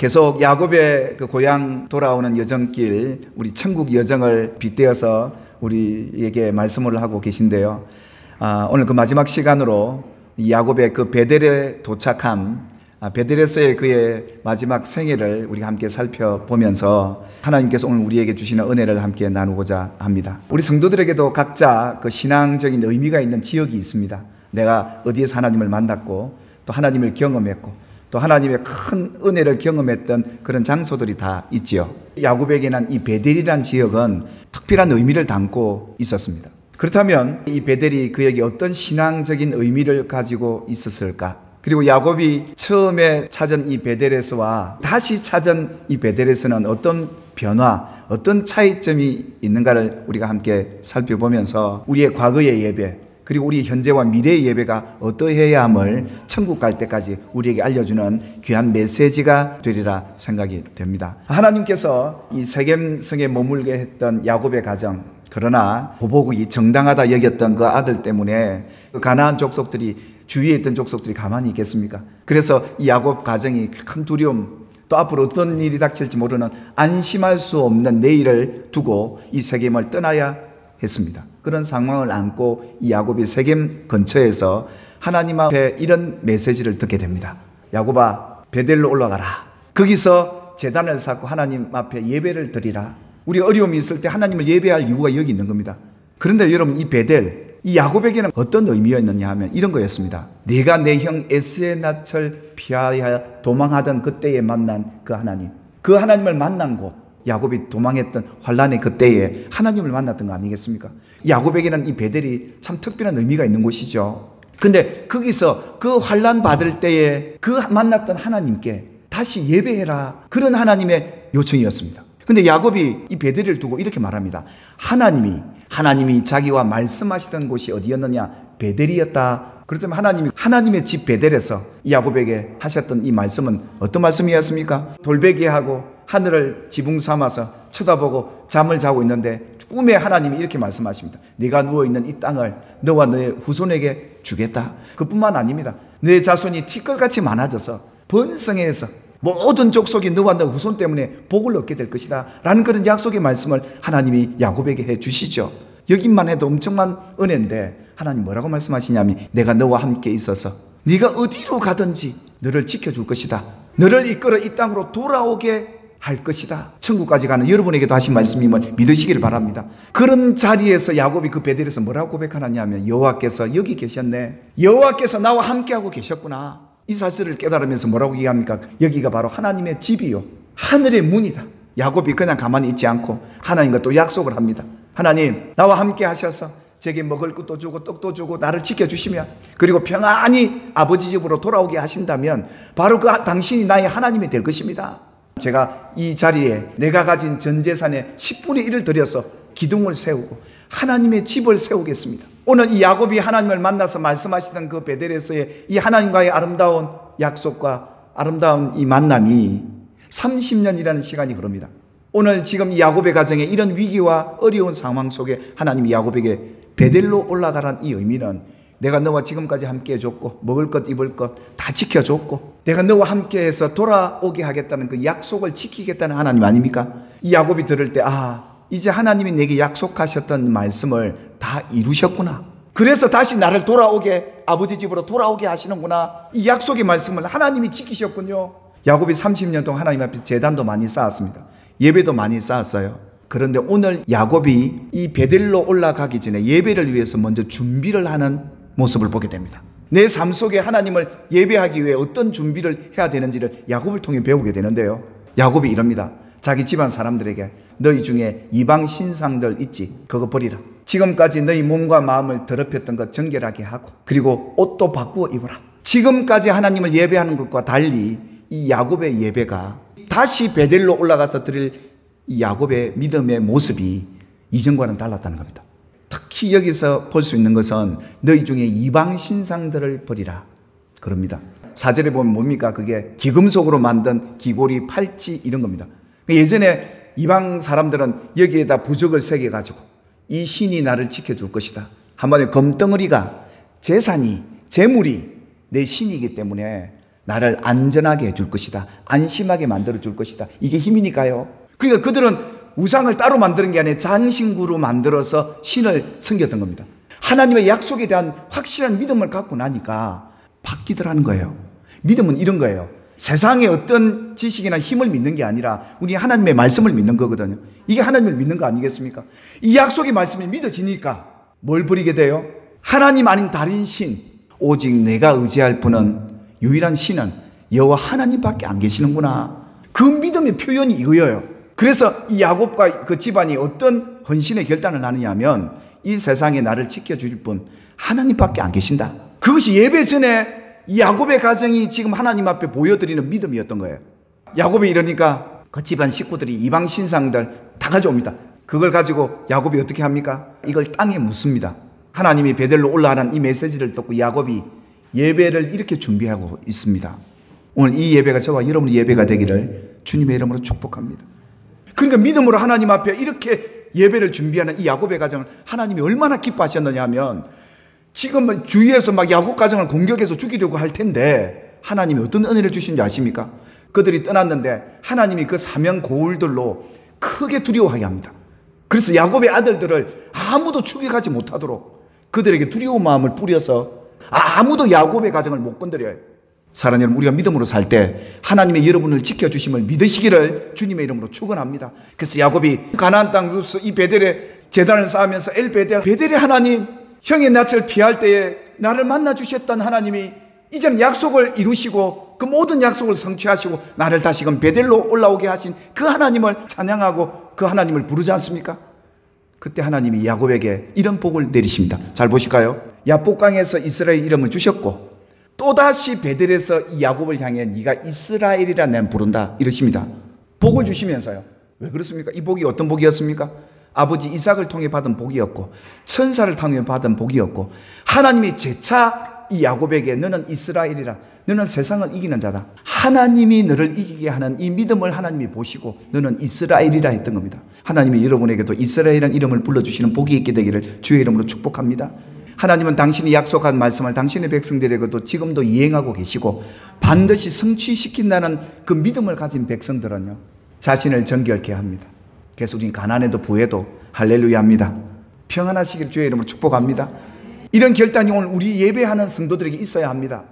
계속 야곱의 그 고향 돌아오는 여정길, 우리 천국 여정을 빗대어서 우리에게 말씀을 하고 계신데요. 오늘 그 마지막 시간으로 야곱의 그 베델에 도착함, 베델에서의 그의 마지막 생애를 우리가 함께 살펴보면서 하나님께서 오늘 우리에게 주시는 은혜를 함께 나누고자 합니다. 우리 성도들에게도 각자 그 신앙적인 의미가 있는 지역이 있습니다. 내가 어디에서 하나님을 만났고 또 하나님을 경험했고 또 하나님의 큰 은혜를 경험했던 그런 장소들이 다 있지요. 야곱에게는 이 베델이라는 지역은 특별한 의미를 담고 있었습니다. 그렇다면 이 베델이 그에게 어떤 신앙적인 의미를 가지고 있었을까? 그리고 야곱이 처음에 찾은 이 베델에서와 다시 찾은 이 베델에서는 어떤 변화, 어떤 차이점이 있는가를 우리가 함께 살펴보면서 우리의 과거의 예배, 그리고 우리 현재와 미래의 예배가 어떠해야 함을 천국 갈 때까지 우리에게 알려주는 귀한 메시지가 되리라 생각이 됩니다. 하나님께서 이 세겜성에 머물게 했던 야곱의 가정, 그러나 보복이 정당하다 여겼던 그 아들 때문에 그 가나안 족속들이, 주위에 있던 족속들이 가만히 있겠습니까? 그래서 이 야곱 가정이 큰 두려움, 또 앞으로 어떤 일이 닥칠지 모르는 안심할 수 없는 내일을 두고 이 세겜을 떠나야 했습니다. 그런 상황을 안고 이 야곱이 세겜 근처에서 하나님 앞에 이런 메시지를 듣게 됩니다. 야곱아, 베델로 올라가라. 거기서 제단을 쌓고 하나님 앞에 예배를 드리라. 우리 어려움이 있을 때 하나님을 예배할 이유가 여기 있는 겁니다. 그런데 여러분, 이 베델, 이 야곱에게는 어떤 의미였느냐 하면 이런 거였습니다. 내가 내 형 에스의 낯을 피하여 도망하던 그때에 만난 그 하나님, 그 하나님을 만난 곳, 야곱이 도망했던 환란의 그때에 하나님을 만났던 거 아니겠습니까? 야곱에게는 이 베델이 참 특별한 의미가 있는 곳이죠. 근데 거기서 그 환란 받을 때에 그 만났던 하나님께 다시 예배해라, 그런 하나님의 요청이었습니다. 근데 야곱이 이 베델을 두고 이렇게 말합니다. 하나님이 자기와 말씀하시던 곳이 어디였느냐? 베델이었다. 그렇다면 하나님의 집 베델에서 야곱에게 하셨던 이 말씀은 어떤 말씀이었습니까? 돌베개하고 하늘을 지붕 삼아서 쳐다보고 잠을 자고 있는데 꿈에 하나님이 이렇게 말씀하십니다. 네가 누워있는 이 땅을 너와 너의 후손에게 주겠다. 그뿐만 아닙니다. 내 자손이 티끌같이 많아져서 번성해서 모든 족속이 너와 너 후손 때문에 복을 얻게 될 것이다 라는 그런 약속의 말씀을 하나님이 야곱에게 해 주시죠. 여기만 해도 엄청난 은혜인데 하나님 뭐라고 말씀하시냐면, 내가 너와 함께 있어서 네가 어디로 가든지 너를 지켜줄 것이다. 너를 이끌어 이 땅으로 돌아오게 할 것이다. 천국까지 가는 여러분에게도 하신 말씀임을 믿으시기를 바랍니다. 그런 자리에서 야곱이 그 베델에서 뭐라고 고백하느냐면, 여호와께서 여기 계셨네. 여호와께서 나와 함께하고 계셨구나. 이 사실을 깨달으면서 뭐라고 얘기합니까? 여기가 바로 하나님의 집이요, 하늘의 문이다. 야곱이 그냥 가만히 있지 않고 하나님과 또 약속을 합니다. 하나님, 나와 함께 하셔서 제게 먹을 것도 주고 떡도 주고 나를 지켜주시면, 그리고 평안히 아버지 집으로 돌아오게 하신다면 바로 그 당신이 나의 하나님이 될 것입니다. 제가 이 자리에 내가 가진 전 재산의 10분의 1을 들여서 기둥을 세우고 하나님의 집을 세우겠습니다. 오늘 이 야곱이 하나님을 만나서 말씀하시던 그 베델에서의 이 하나님과의 아름다운 약속과 아름다운 이 만남이 30년이라는 시간이 흐릅니다. 오늘 지금 이 야곱의 가정에 이런 위기와 어려운 상황 속에 하나님이 야곱에게 베델로 올라가란 이 의미는, 내가 너와 지금까지 함께 해줬고 먹을 것 입을 것 다 지켜줬고 내가 너와 함께해서 돌아오게 하겠다는 그 약속을 지키겠다는 하나님 아닙니까? 이 야곱이 들을 때, 이제 하나님이 내게 약속하셨던 말씀을 다 이루셨구나. 그래서 다시 나를 돌아오게, 아버지 집으로 돌아오게 하시는구나. 이 약속의 말씀을 하나님이 지키셨군요. 야곱이 30년 동안 하나님 앞에 제단도 많이 쌓았습니다. 예배도 많이 쌓았어요. 그런데 오늘 야곱이 이 베델로 올라가기 전에 예배를 위해서 먼저 준비를 하는 모습을 보게 됩니다. 내 삶 속에 하나님을 예배하기 위해 어떤 준비를 해야 되는지를 야곱을 통해 배우게 되는데요. 야곱이 이럽니다. 자기 집안 사람들에게, 너희 중에 이방 신상들 있지? 그거 버리라. 지금까지 너희 몸과 마음을 더럽혔던 것 정결하게 하고, 그리고 옷도 바꾸어 입어라. 지금까지 하나님을 예배하는 것과 달리 이 야곱의 예배가 다시 베델로 올라가서 드릴 이 야곱의 믿음의 모습이 이전과는 달랐다는 겁니다. 특히 여기서 볼 수 있는 것은 너희 중에 이방 신상들을 버리라 그럽니다. 4절에 보면 뭡니까? 그게 기금속으로 만든 기고리, 팔찌 이런 겁니다. 예전에 이방 사람들은 여기에다 부적을 새겨가지고 이 신이 나를 지켜줄 것이다. 한마디로 금덩어리가, 재산이, 재물이 내 신이기 때문에 나를 안전하게 해줄 것이다. 안심하게 만들어줄 것이다. 이게 힘이니까요. 그러니까 그들은 우상을 따로 만드는 게 아니라 장신구로 만들어서 신을 섬겼던 겁니다. 하나님의 약속에 대한 확실한 믿음을 갖고 나니까 바뀌더라는 거예요. 믿음은 이런 거예요. 세상의 어떤 지식이나 힘을 믿는 게 아니라 우리 하나님의 말씀을 믿는 거거든요. 이게 하나님을 믿는 거 아니겠습니까? 이 약속의 말씀이 믿어지니까 뭘 부리게 돼요? 하나님 아닌 다른 신, 오직 내가 의지할 분은, 유일한 신은 여호와 하나님밖에 안 계시는구나. 그 믿음의 표현이 이거예요. 그래서 이 야곱과 그 집안이 어떤 헌신의 결단을 하느냐 하면 이 세상에 나를 지켜줄 분 하나님밖에 안 계신다. 그것이 예배 전에 이 야곱의 가정이 지금 하나님 앞에 보여드리는 믿음이었던 거예요. 야곱이 이러니까 그 집안 식구들이 이방 신상들 다 가져옵니다. 그걸 가지고 야곱이 어떻게 합니까? 이걸 땅에 묻습니다. 하나님이 베델로 올라가는 이 메시지를 듣고 야곱이 예배를 이렇게 준비하고 있습니다. 오늘 이 예배가 저와 여러분의 예배가 되기를 주님의 이름으로 축복합니다. 그러니까 믿음으로 하나님 앞에 이렇게 예배를 준비하는 이 야곱의 가정을 하나님이 얼마나 기뻐하셨느냐 하면 지금은 주위에서 막 야곱 가정을 공격해서 죽이려고 할 텐데 하나님이 어떤 은혜를 주신지 아십니까? 그들이 떠났는데 하나님이 그 사명 고울들로 크게 두려워하게 합니다. 그래서 야곱의 아들들을 아무도 추격하지 못하도록 그들에게 두려운 마음을 뿌려서 아무도 야곱의 가정을 못 건드려요. 사랑하는 여러분, 우리가 믿음으로 살 때 하나님의 여러분을 지켜주심을 믿으시기를 주님의 이름으로 축원합니다. 그래서 야곱이 가나안 땅 루스 이 베델에 제단을 쌓으면서 베델의 하나님, 형의 낯을 피할 때에 나를 만나 주셨던 하나님이 이제는 약속을 이루시고 그 모든 약속을 성취하시고 나를 다시금 베델로 올라오게 하신 그 하나님을 찬양하고 그 하나님을 부르지 않습니까? 그때 하나님이 야곱에게 이런 복을 내리십니다. 잘 보실까요? 야복강에서 이스라엘 이름을 주셨고 또다시 베델에서 이 야곱을 향해 네가 이스라엘이라 난 부른다 이러십니다. 복을 주시면서요. 왜 그렇습니까? 이 복이 어떤 복이었습니까? 아버지 이삭을 통해 받은 복이었고 천사를 통해 받은 복이었고 하나님이 재차 이 야곱에게 너는 이스라엘이라, 너는 세상을 이기는 자다. 하나님이 너를 이기게 하는 이 믿음을 하나님이 보시고 너는 이스라엘이라 했던 겁니다. 하나님이 여러분에게도 이스라엘이라는 이름을 불러주시는 복이 있게 되기를 주의 이름으로 축복합니다. 하나님은 당신이 약속한 말씀을 당신의 백성들에게도 지금도 이행하고 계시고 반드시 성취시킨다는 그 믿음을 가진 백성들은요 자신을 정결케 합니다. 그래서 우리는 가난해도 부해도 할렐루야 합니다. 평안하시길 주의 이름으로 축복합니다. 이런 결단이 오늘 우리 예배하는 성도들에게 있어야 합니다.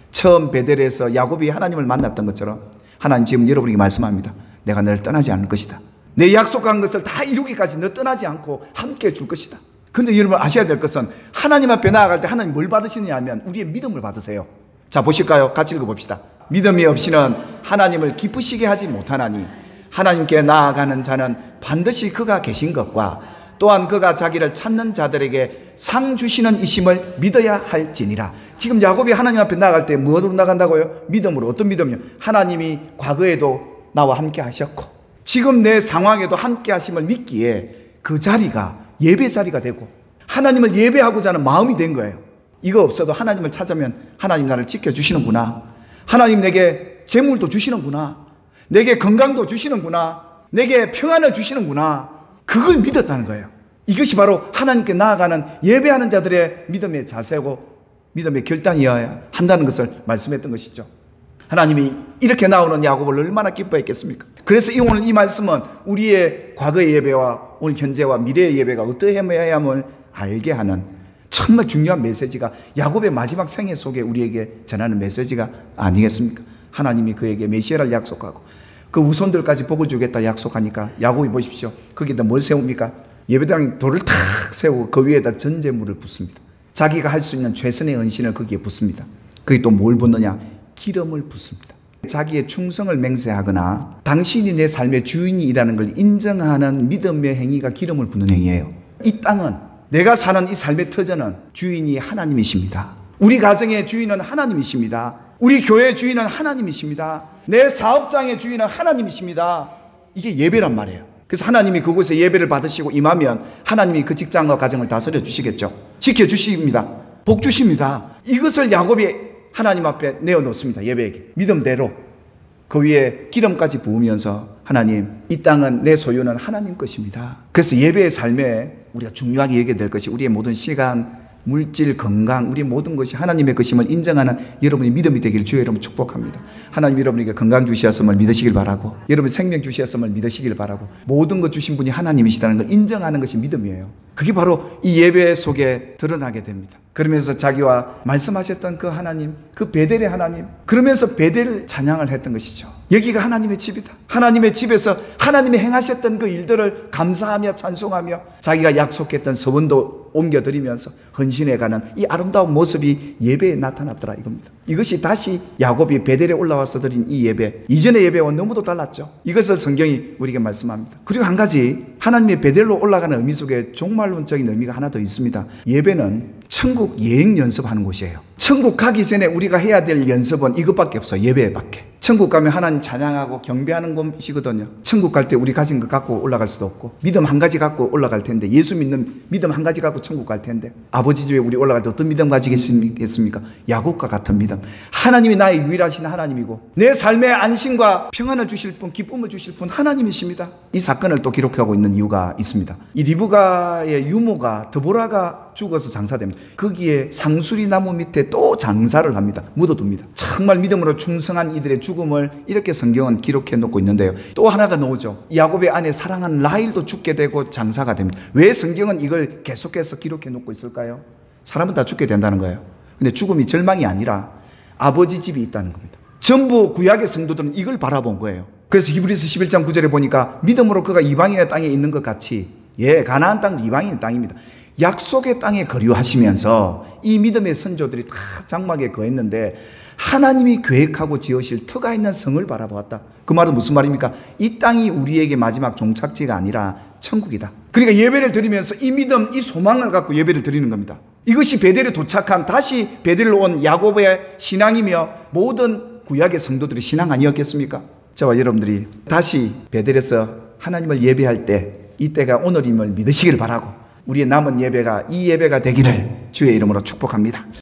처음 베델에서 야곱이 하나님을 만났던 것처럼 하나님 지금 여러분에게 말씀합니다. 내가 너를 떠나지 않을 것이다. 내 약속한 것을 다 이루기까지 너 떠나지 않고 함께 해줄 것이다. 근데 여러분 아셔야 될 것은 하나님 앞에 나아갈 때 하나님 뭘 받으시느냐 하면 우리의 믿음을 받으세요. 자 보실까요? 같이 읽어봅시다. 믿음이 없이는 하나님을 기쁘시게 하지 못하나니 하나님께 나아가는 자는 반드시 그가 계신 것과 또한 그가 자기를 찾는 자들에게 상 주시는 이심을 믿어야 할지니라. 지금 야곱이 하나님 앞에 나아갈 때 무엇으로 나간다고요? 믿음으로. 어떤 믿음이요? 하나님이 과거에도 나와 함께 하셨고 지금 내 상황에도 함께 하심을 믿기에 그 자리가 예배 자리가 되고 하나님을 예배하고자 하는 마음이 된 거예요. 이거 없어도 하나님을 찾으면 하나님 나를 지켜주시는구나. 하나님 내게 재물도 주시는구나. 내게 건강도 주시는구나. 내게 평안을 주시는구나. 그걸 믿었다는 거예요. 이것이 바로 하나님께 나아가는 예배하는 자들의 믿음의 자세고 믿음의 결단이어야 한다는 것을 말씀했던 것이죠. 하나님이 이렇게 나오는 야곱을 얼마나 기뻐했겠습니까? 그래서 오늘 이 말씀은 우리의 과거의 예배와 오늘 현재와 미래의 예배가 어떠해야 함을 알게 하는 정말 중요한 메시지가 야곱의 마지막 생애 속에 우리에게 전하는 메시지가 아니겠습니까? 하나님이 그에게 메시아를 약속하고 그 후손들까지 복을 주겠다 약속하니까 야곱이 보십시오. 거기다 뭘 세웁니까? 예배당에 돌을 탁 세우고 그 위에다 전제물을 붓습니다. 자기가 할 수 있는 최선의 헌신을 거기에 붓습니다. 거기 또 뭘 붓느냐? 기름을 붓습니다. 자기의 충성을 맹세하거나 당신이 내 삶의 주인이라는 걸 인정하는 믿음의 행위가 기름을 붓는 행위예요. 이 땅은 내가 사는 이 삶의 터전은 주인이 하나님이십니다. 우리 가정의 주인은 하나님이십니다. 우리 교회의 주인은 하나님이십니다. 내 사업장의 주인은 하나님이십니다. 이게 예배란 말이에요. 그래서 하나님이 그곳에 예배를 받으시고 임하면 하나님이 그 직장과 가정을 다스려 주시겠죠. 지켜주십니다. 복 주십니다. 이것을 야곱이 하나님 앞에 내어놓습니다. 예배에게 믿음대로 그 위에 기름까지 부으면서 하나님 이 땅은 내 소유는 하나님 것입니다. 그래서 예배의 삶에 우리가 중요하게 여겨야 될 것이 우리의 모든 시간, 물질, 건강, 우리 모든 것이 하나님의 것임을 인정하는 여러분의 믿음이 되기를 주의 이름으로 축복합니다. 하나님 여러분에게 건강 주시었음을 믿으시길 바라고, 여러분 생명 주시었음을 믿으시길 바라고, 모든 것 주신 분이 하나님이시다는 걸 인정하는 것이 믿음이에요. 그게 바로 이 예배 속에 드러나게 됩니다. 그러면서 자기와 말씀하셨던 그 하나님, 그 베델의 하나님, 그러면서 베델 찬양을 했던 것이죠. 여기가 하나님의 집이다. 하나님의 집에서 하나님이 행하셨던 그 일들을 감사하며 찬송하며 자기가 약속했던 서원도 옮겨드리면서 헌신해가는 이 아름다운 모습이 예배에 나타났더라 이겁니다. 이것이 다시 야곱이 베델에 올라와서 드린 이 예배, 이전의 예배와 너무도 달랐죠. 이것을 성경이 우리에게 말씀합니다. 그리고 한 가지, 하나님의 베델로 올라가는 의미 속에 종말론적인 의미가 하나 더 있습니다. 예배는 천국 여행 연습하는 곳이에요. 천국 가기 전에 우리가 해야 될 연습은 이것밖에 없어요. 예배밖에. 천국 가면 하나님 찬양하고 경배하는 곳이거든요. 천국 갈 때 우리 가진 거 갖고 올라갈 수도 없고, 믿음 한 가지 갖고 올라갈 텐데, 예수 믿는 믿음 한 가지 갖고 천국 갈 텐데, 아버지 집에 우리 올라갈 때 어떤 믿음 가지겠습니까? 야곱과 같은 믿음. 하나님이 나의 유일하신 하나님이고 내 삶의 안심과 평안을 주실 분, 기쁨을 주실 분 하나님이십니다. 이 사건을 또 기록하고 있는 이유가 있습니다. 이 리브가의 유모가 드보라가 죽어서 장사됩니다. 거기에 상수리 나무 밑에 또 장사를 합니다. 묻어둡니다. 정말 믿음으로 충성한 이들의 죽음을 이렇게 성경은 기록해 놓고 있는데요. 또 하나가 나오죠. 야곱의 아내 사랑하는 라헬도 죽게 되고 장사가 됩니다. 왜 성경은 이걸 계속해서 기록해 놓고 있을까요? 사람은 다 죽게 된다는 거예요. 근데 죽음이 절망이 아니라 아버지 집이 있다는 겁니다. 전부 구약의 성도들은 이걸 바라본 거예요. 그래서 히브리서 11장 9절에 보니까 믿음으로 그가 이방인의 땅에 있는 것 같이, 가나안 땅도 이방인의 땅입니다. 약속의 땅에 거류하시면서 이 믿음의 선조들이 다 장막에 거했는데 하나님이 계획하고 지으실 터가 있는 성을 바라보았다. 그 말은 무슨 말입니까? 이 땅이 우리에게 마지막 종착지가 아니라 천국이다. 그러니까 예배를 드리면서 이 믿음, 이 소망을 갖고 예배를 드리는 겁니다. 이것이 베델에 도착한, 다시 베델로 온 야곱의 신앙이며 모든 구약의 성도들의 신앙 아니었겠습니까? 저와 여러분들이 다시 베델에서 하나님을 예배할 때 이때가 오늘임을 믿으시길 바라고, 우리의 남은 예배가 이 예배가 되기를 주의 이름으로 축복합니다.